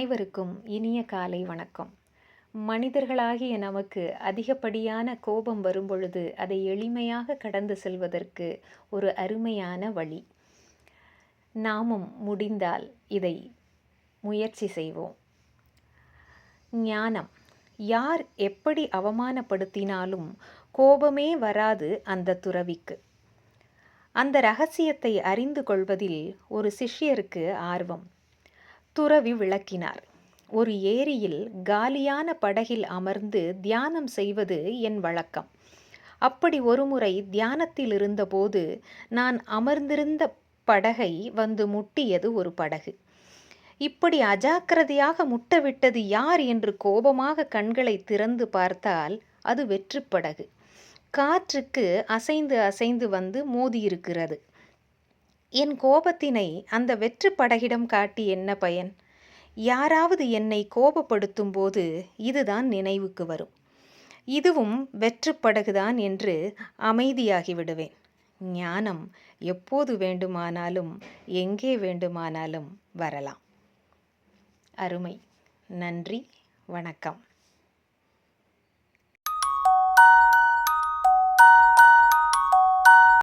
அனைவருக்கும் இனிய காலை வணக்கம். மனிதர்களாகிய நமக்கு அதிகப்படியான கோபம் வரும்பொழுது அதை எளிமையாக கடந்து செல்வதற்கு ஒரு அருமையான வழி. நாமும் முடிந்தால் இதை முயற்சி செய்வோம். ஞானம். யார் எப்படி அவமானப்படுத்தினாலும் கோபமே வராது அந்த துறவிக்கு. அந்த இரகசியத்தை அறிந்து கொள்வதில் ஒரு சிஷ்யருக்கு ஆர்வம். துறவி விளக்கினார். ஒரு ஏரியில் காலியான படகில் அமர்ந்து தியானம் செய்வது என் வழக்கம். அப்படி ஒருமுறை தியானத்தில் இருந்தபோது நான் அமர்ந்திருந்த படகை வந்து முட்டியது ஒரு படகு. இப்படி அஜாக்கிரதையாக முட்டவிட்டது யார் என்று கோபமாக கண்களை திறந்து பார்த்தால் அது வெற்றுப் படகு. காற்றுக்கு அசைந்து அசைந்து வந்து மோதியிருக்கிறது. என் கோபத்தினை அந்த வெற்று படகிடம் காட்டி என்ன பயன்? யாராவது என்னை கோபப்படுத்தும் போது இதுதான் நினைவுக்கு வரும். இதுவும் வெற்று படகுதான் என்று அமைதியாகி விடுவேன். ஞானம் எப்போது வேண்டுமானாலும் எங்கே வேண்டுமானாலும் வரலாம். அருமை. நன்றி. வணக்கம்.